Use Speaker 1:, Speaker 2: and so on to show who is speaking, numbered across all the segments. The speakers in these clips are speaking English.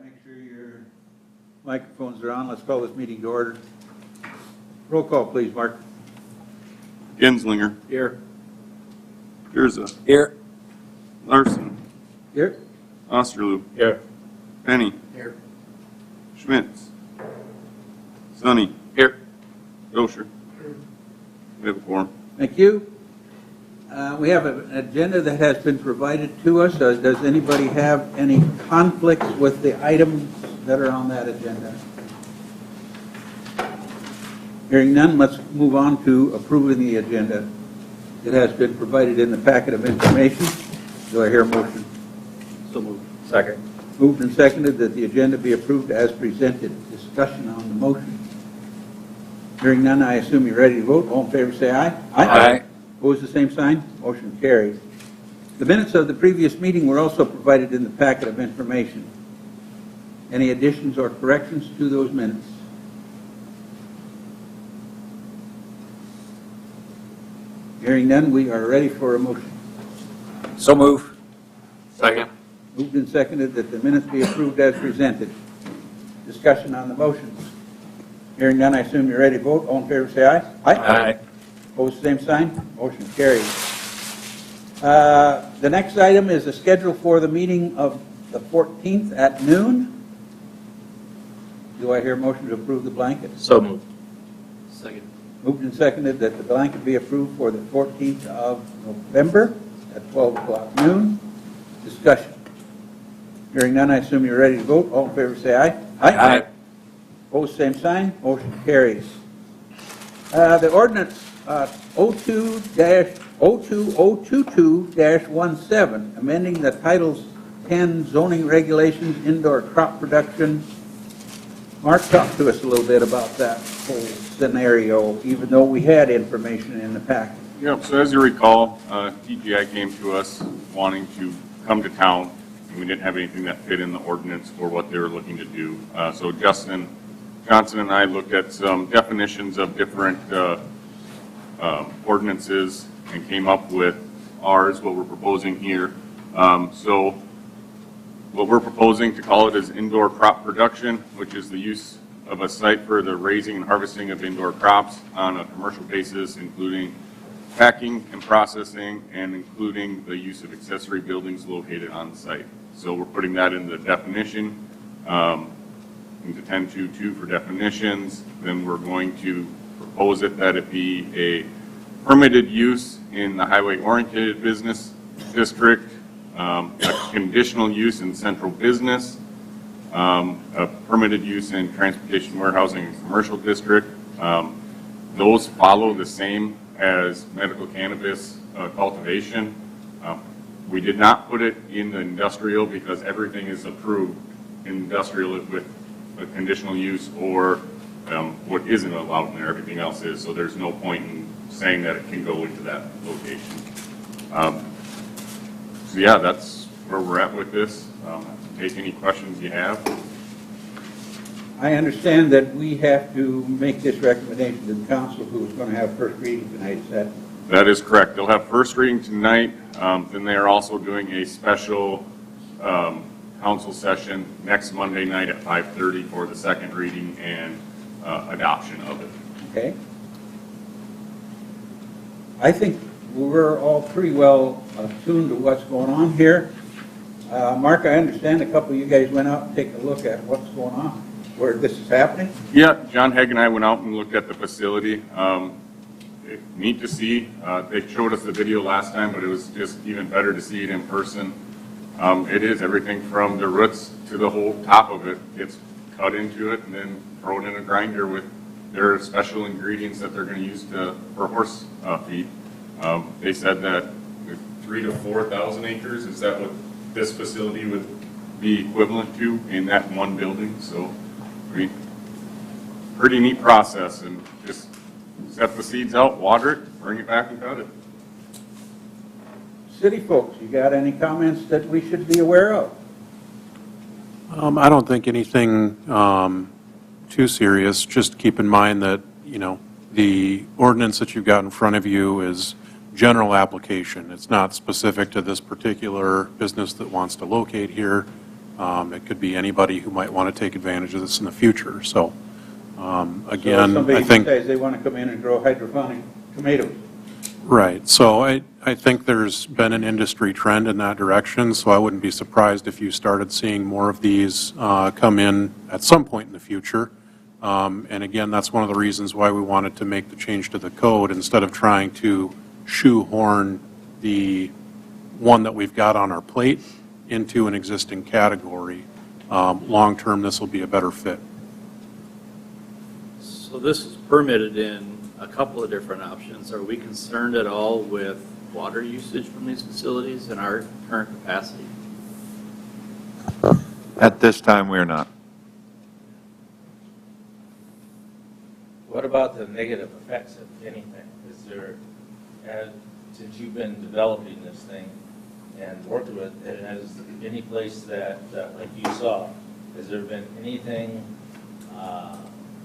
Speaker 1: Make sure your microphones are on. Let's call this meeting to order. Roll call, please, Mark.
Speaker 2: Genslinger.
Speaker 1: Here.
Speaker 2: Gurza.
Speaker 3: Here.
Speaker 2: Larson.
Speaker 1: Here.
Speaker 2: Osterloop.
Speaker 3: Here.
Speaker 2: Penny.
Speaker 1: Here.
Speaker 2: Schmitz. Sonny.
Speaker 3: Here.
Speaker 2: Gosher. We have a quorum.
Speaker 1: Thank you. We have an agenda that has been provided to us. Does anybody have any conflicts with the items that are on that agenda? Hearing none, let's move on to approving the agenda. It has been provided in the packet of information. Do I hear a motion?
Speaker 3: So moved. Second.
Speaker 1: Moved and seconded that the agenda be approved as presented. Discussion on the motion. Hearing none, I assume you're ready to vote. All in favor say aye.
Speaker 3: Aye.
Speaker 1: Opposed, the same sign. Motion carries. The minutes of the previous meeting were also provided in the packet of information. Any additions or corrections to those minutes? Hearing none, we are ready for a motion.
Speaker 3: So move. Second.
Speaker 1: Moved and seconded that the minutes be approved as presented. Discussion on the motions. Hearing none, I assume you're ready to vote. All in favor say aye.
Speaker 3: Aye.
Speaker 1: Opposed, same sign. Motion carries. The next item is a schedule for the meeting of the 14th at noon. Do I hear a motion to approve the blanket?
Speaker 3: So moved. Second.
Speaker 1: Moved and seconded that the blanket be approved for the 14th of November at 12 o'clock noon. Discussion. Hearing none, I assume you're ready to vote. All in favor say aye.
Speaker 3: Aye.
Speaker 1: Opposed, same sign. Motion carries. The ordinance 02022-17, amending the Titles 10 zoning regulations, indoor crop production. Mark, talk to us a little bit about that whole scenario, even though we had information in the packet.
Speaker 2: Yep, so as you recall, TGI came to us wanting to come to town, and we didn't have anything that fit in the ordinance for what they were looking to do. So Justin Johnson and I looked at some definitions of different ordinances and came up with ours, what we're proposing here. So what we're proposing to call it is indoor crop production, which is the use of a site for the raising and harvesting of indoor crops on a commercial basis, including packing and processing, and including the use of accessory buildings located on the site. So we're putting that in the definition, into 10.2.2 for definitions. Then we're going to propose it that it be a permitted use in the highway-oriented business district, a conditional use in central business, a permitted use in transportation, warehousing, and commercial district. Those follow the same as medical cannabis cultivation. We did not put it in the industrial because everything is approved in industrial with a conditional use or what isn't allowed in there, everything else is. So there's no point in saying that it can go into that location. So yeah, that's where we're at with this. Take any questions you have.
Speaker 1: I understand that we have to make this recommendation to the council, who is going to have first reading tonight. Is that?
Speaker 2: That is correct. They'll have first reading tonight. Then they are also doing a special council session next Monday night at 5:30 for the second reading and adoption of it.
Speaker 1: Okay. I think we're all pretty well attuned to what's going on here. Mark, I understand a couple of you guys went out and take a look at what's going on, where this is happening.
Speaker 2: Yeah, John Haig and I went out and looked at the facility. Neat to see. They showed us the video last time, but it was just even better to see it in person. It is everything from the roots to the whole top of it gets cut into it and then thrown in a grinder with their special ingredients that they're going to use for horse feed. They said that 3,000 to 4,000 acres, is that what this facility would be equivalent to in that one building? So, I mean, pretty neat process, and just set the seeds out, water it, bring it back and cut it.
Speaker 1: City folks, you got any comments that we should be aware of?
Speaker 4: I don't think anything too serious. Just keep in mind that, you know, the ordinance that you've got in front of you is general application. It's not specific to this particular business that wants to locate here. It could be anybody who might want to take advantage of this in the future. So,
Speaker 1: So
Speaker 4: again,
Speaker 1: somebody
Speaker 4: I think.
Speaker 1: decides they want to come in and grow hydroponic tomatoes.
Speaker 4: Right, so I think there's been an industry trend in that direction, so I wouldn't be surprised if you started seeing more of these come in at some point in the future. And again, that's one of the reasons why we wanted to make the change to the code instead of trying to shoehorn the one that we've got on our plate into an existing category. Long-term, this will be a better fit.
Speaker 3: So this is permitted in a couple of different options. Are we concerned at all with water usage from these facilities in our current capacity?
Speaker 5: At this time, we are not.
Speaker 6: What about the negative effects, if anything? Is there, since you've been developing this thing and worked with it, has any place that, like you saw, has there been anything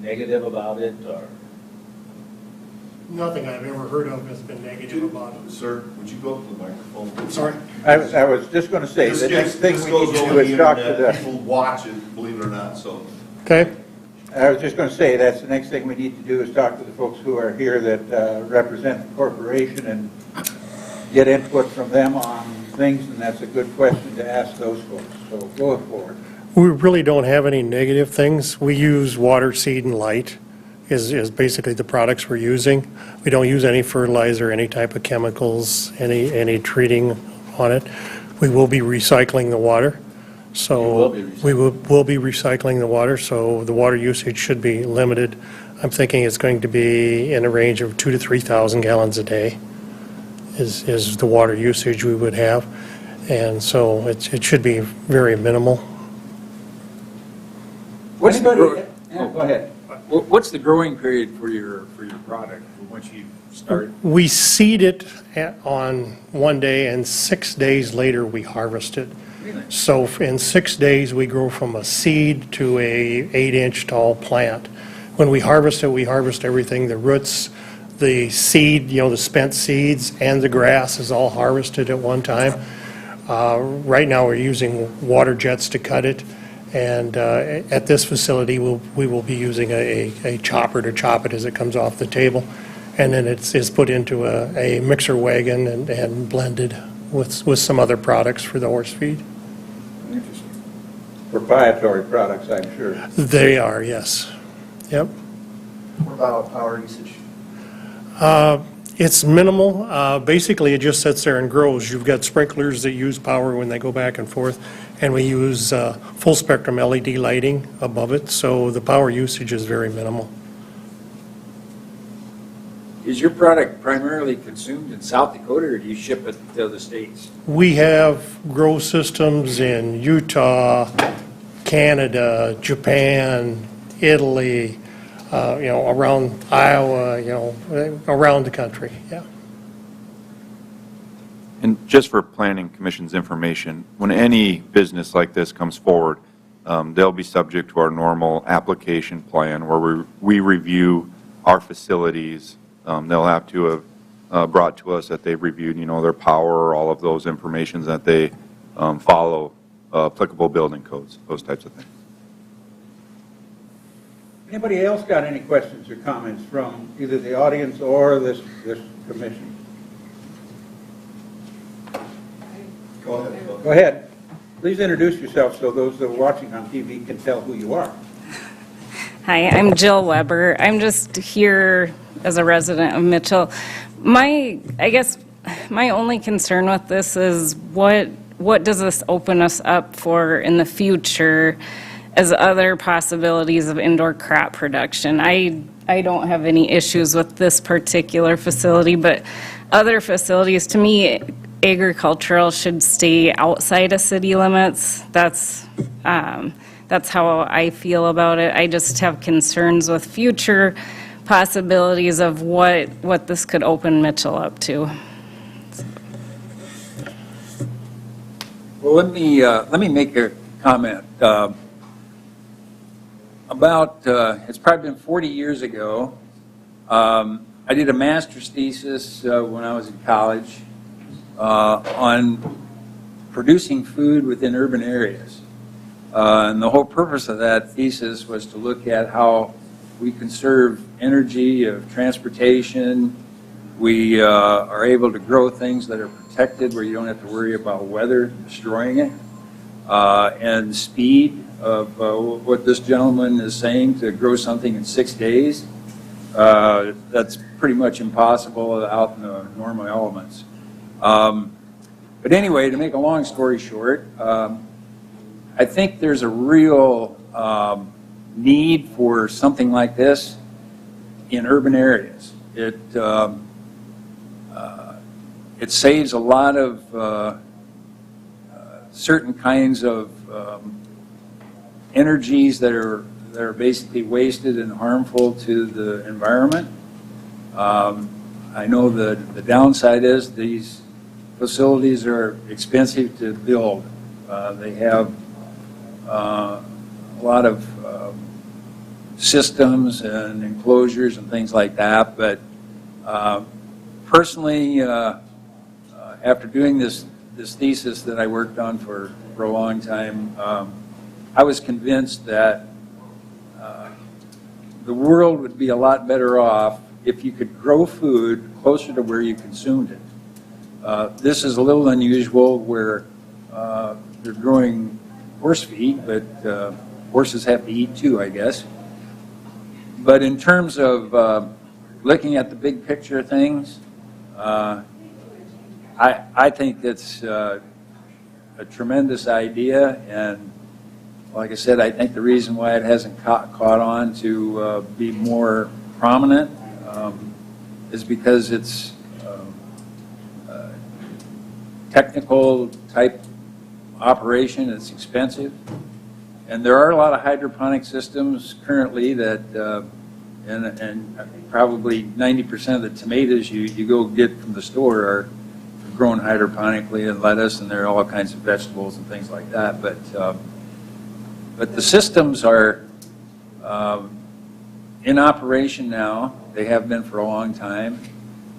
Speaker 6: negative about it, or?
Speaker 7: Nothing I've ever heard of has been negative about it.
Speaker 8: Sir, would you go up to the microphone?
Speaker 7: Sorry?
Speaker 1: I was just going to say, the next thing we need to do is talk to the,
Speaker 8: People watch it, believe it or not, so.
Speaker 7: Okay.
Speaker 1: I was just going to say, that's the next thing we need to do is talk to the folks who are here that represent the corporation and get input from them on things, and that's a good question to ask those folks. So go forward.
Speaker 7: We really don't have any negative things. We use water, seed, and light is basically the products we're using. We don't use any fertilizer, any type of chemicals, any treating on it. We will be recycling the water. So we will be recycling the water, so the water usage should be limited. I'm thinking it's going to be in a range of 2,000 to 3,000 gallons a day is the water usage we would have. And so it should be very minimal.
Speaker 3: What's the,
Speaker 1: Anybody? Yeah, go ahead.
Speaker 3: what's the growing period for your product once you start?
Speaker 7: We seed it on one day, and 6 days later, we harvest it.
Speaker 3: Really?
Speaker 7: So in 6 days, we grow from a seed to a 8-inch tall plant. When we harvest everything, the roots, the seed, the spent seeds, and the grass is all harvested at one time. Right now, we're using water jets to cut it, and at this facility, we will be using a chopper to chop it as it comes off the table, and then it's put into a mixer wagon and blended with some other products for the horse feed.
Speaker 1: Interesting. Proprietary products, I'm sure.
Speaker 7: They are, yes. Yep.
Speaker 8: What about power usage?
Speaker 7: It's minimal. Basically, it just sits there and grows. You've got sprinklers that use power when they go back and forth, and we use full spectrum LED lighting above it, so the power usage is very minimal.
Speaker 9: Is your product primarily consumed in South Dakota, or do you ship it to other states?
Speaker 7: We have grow systems in Utah, Canada, Japan, Italy, around Iowa, around the country, yeah.
Speaker 5: And just for Planning Commission's information, when any business like this comes forward, they'll be subject to our normal application plan where we review our facilities. They'll have to have brought to us that they've reviewed, their power, all of those informations, that they follow applicable building codes, those types of things.
Speaker 1: Anybody else got any questions or comments from either the audience or this commission?
Speaker 8: Go ahead. Phil.
Speaker 1: Go ahead. Please introduce yourself so those that are watching on TV can tell who you are.
Speaker 10: Hi, I'm Jill Weber. I'm just here as a resident of Mitchell. I guess my only concern with this is what does this open us up for in the future as other possibilities of indoor crop production? I don't have any issues with this particular facility, but other facilities, to me, agricultural should stay outside of city limits. That's how I feel about it. I just have concerns with future possibilities of what this could open Mitchell up to.
Speaker 9: Well, let me make a comment. It's probably been 40 years ago. I did a master's thesis when I was in college on producing food within urban areas. And the whole purpose of that thesis was to look at how we conserve energy of transportation. We are able to grow things that are protected where you don't have to worry about weather destroying it. And speed of what this gentleman is saying, to grow something in 6 days. That's pretty much impossible out in the normal elements. But anyway, to make a long story short, I think there's a real need for something like this in urban areas. It saves a lot of certain kinds of energies that are basically wasted and harmful to the environment. I know the downside is these facilities are expensive to build. They have a lot of systems and enclosures and things like that, but personally, after doing this thesis that I worked on for a long time, I was convinced that the world would be a lot better off if you could grow food closer to where you consumed it. This is a little unusual where they're growing horse feed, but horses have to eat too, I guess. But in terms of looking at the big picture of things, I think it's a tremendous idea, and like I said, I think the reason why it hasn't caught on to be more prominent is because it's technical type operation. It's expensive, and there are a lot of hydroponic systems currently that, and probably 90% of the tomatoes you go get from the store are grown hydroponically, and lettuce, and there are all kinds of vegetables and things like that. But the systems are in operation now. They have been for a long time,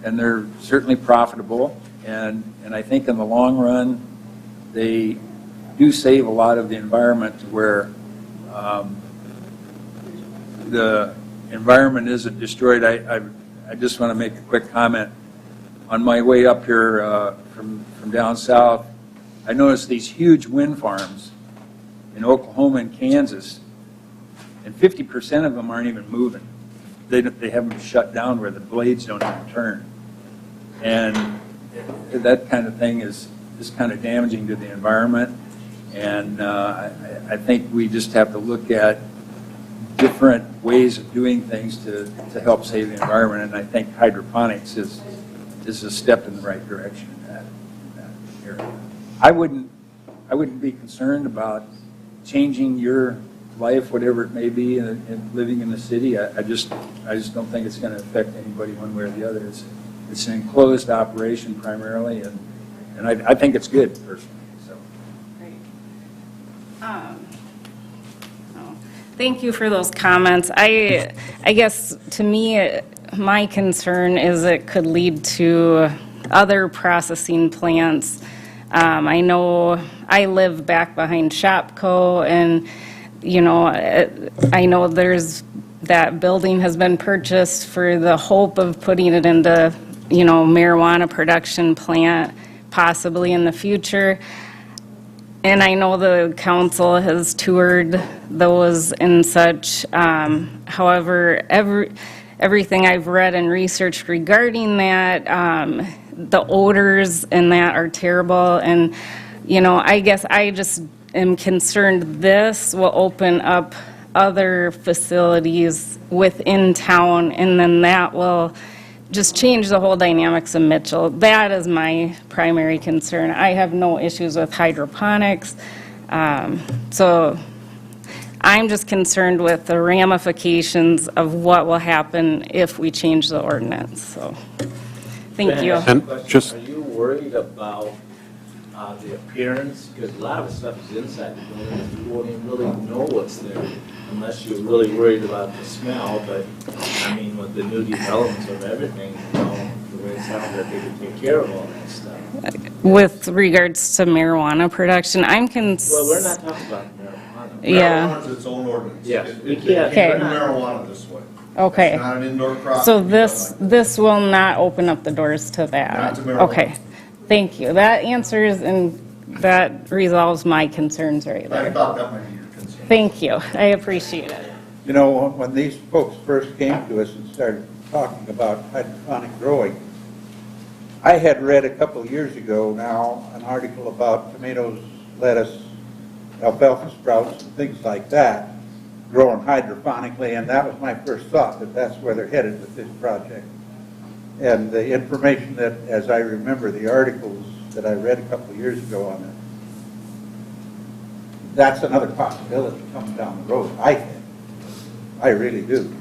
Speaker 9: and they're certainly profitable. And I think in the long run, they do save a lot of the environment to where the environment isn't destroyed. I just want to make a quick comment. On my way up here from down south, I noticed these huge wind farms in Oklahoma and Kansas, and 50% of them aren't even moving. They have them shut down where the blades don't even turn. And that kind of thing is kind of damaging to the environment. And I think we just have to look at different ways of doing things to help save the environment. And I think hydroponics is a step in the right direction in that area. I wouldn't be concerned about changing your life, whatever it may be, in living in the city. I just don't think it's going to affect anybody one way or the other. It's an enclosed operation primarily, and I think it's good personally. So.
Speaker 10: Great. Thank you for those comments. I guess to me, my concern is it could lead to other processing plants. I know I live back behind Shopco, and I know there's that building has been purchased for the hope of putting it into marijuana production plant possibly in the future. And I know the council has toured those and such. However, everything I've read and researched regarding that, the odors and that are terrible. And, I guess I just am concerned this will open up other facilities within town, and then that will just change the whole dynamics of Mitchell. That is my primary concern. I have no issues with hydroponics. So I'm just concerned with the ramifications of what will happen if we change the ordinance. So, thank you.
Speaker 4: And just-
Speaker 6: Are you worried about the appearance? Because a lot of the stuff is inside the building, and you won't even really know what's there unless you're really worried about the smell. But, I mean, with the new developments of everything, the way it sounds like they can take care of all that stuff.
Speaker 10: With regards to marijuana production, I'm
Speaker 6: Well, we're not talking about marijuana.
Speaker 10: Yeah.
Speaker 8: Marijuana is its own ordinance.
Speaker 3: Yes,
Speaker 8: It-
Speaker 3: we
Speaker 8: it-
Speaker 3: can't-
Speaker 8: You can
Speaker 10: Okay.
Speaker 8: do marijuana this way.
Speaker 10: Okay.
Speaker 8: It's not an indoor crop.
Speaker 10: So
Speaker 8: to be done
Speaker 10: this,
Speaker 8: like that.
Speaker 10: this will not open up the doors to that?
Speaker 8: Not to marijuana.
Speaker 10: Okay, thank you. That answers and that resolves my concerns right
Speaker 8: I
Speaker 10: there.
Speaker 8: thought that might be your concern.
Speaker 10: Thank you, I appreciate it.
Speaker 1: You know, when these folks first came to us and started talking about hydroponic growing, I had read a couple of years ago now an article about tomatoes, lettuce, alfalfa sprouts, and things like that, growing hydroponically, and that was my first thought, that that's where they're headed with this project. And the information that, as I remember, the articles that I read a couple of years ago on it, that's another possibility coming down the road, I think. I really do.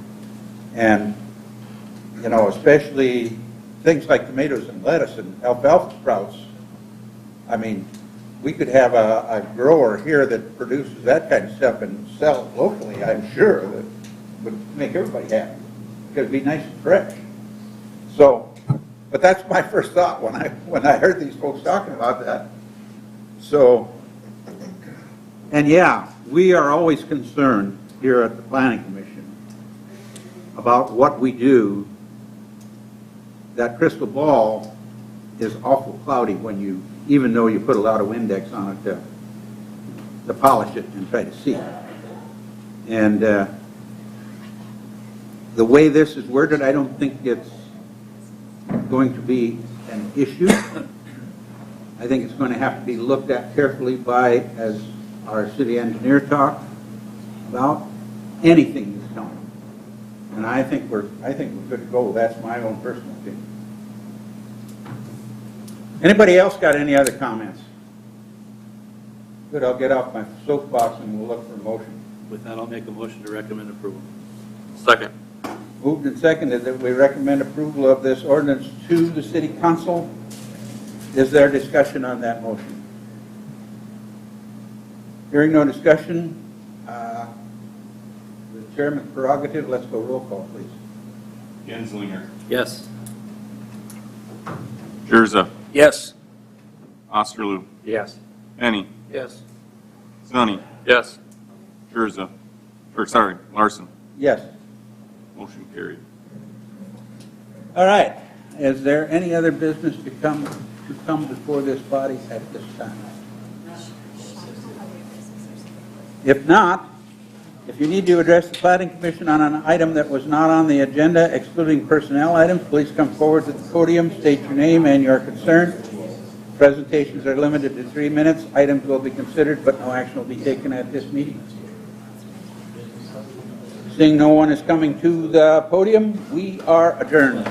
Speaker 1: And, you know, especially things like tomatoes and lettuce and alfalfa sprouts, I mean, we could have a grower here that produces that kind of stuff and sell it locally, I'm sure, that would make everybody happy. Because it'd be nice and fresh. So, but that's my first thought when I heard these folks talking about that. So, and yeah, we are always concerned here at the Planning Commission about what we do. That crystal ball is awful cloudy when you, even though you put a lot of Windex on it to polish it and try to see. And the way this is worded, I don't think it's going to be an issue. I think it's going to have to be looked at carefully by, as our city engineer talked about, anything that's coming. And I think we're good to go. That's my own personal opinion. Anybody else got any other comments? Good, I'll get off my soapbox and we'll look for a motion.
Speaker 3: With that, I'll make a motion to recommend approval. Second.
Speaker 1: Moved and seconded that we recommend approval of this ordinance to the city council. Is there discussion on that motion? Hearing no discussion, the chairman's prerogative, let's go roll call, please.
Speaker 2: Genslinger.
Speaker 3: Yes.
Speaker 2: Jurza.
Speaker 9: Yes.
Speaker 2: Osterloo.
Speaker 3: Yes.
Speaker 2: Henny.
Speaker 3: Yes.
Speaker 2: Sonny.
Speaker 3: Yes.
Speaker 2: Jurza. Larson.
Speaker 1: Yes.
Speaker 2: Motion carried.
Speaker 1: All right. Is there any other business to come before this body at this time? If not, if you need to address the Planning Commission on an item that was not on the agenda, excluding personnel items, please come forward to the podium, state your name and your concern. Presentations are limited to 3 minutes. Items will be considered, but no action will be taken at this meeting. Seeing no one is coming to the podium, we are adjourned.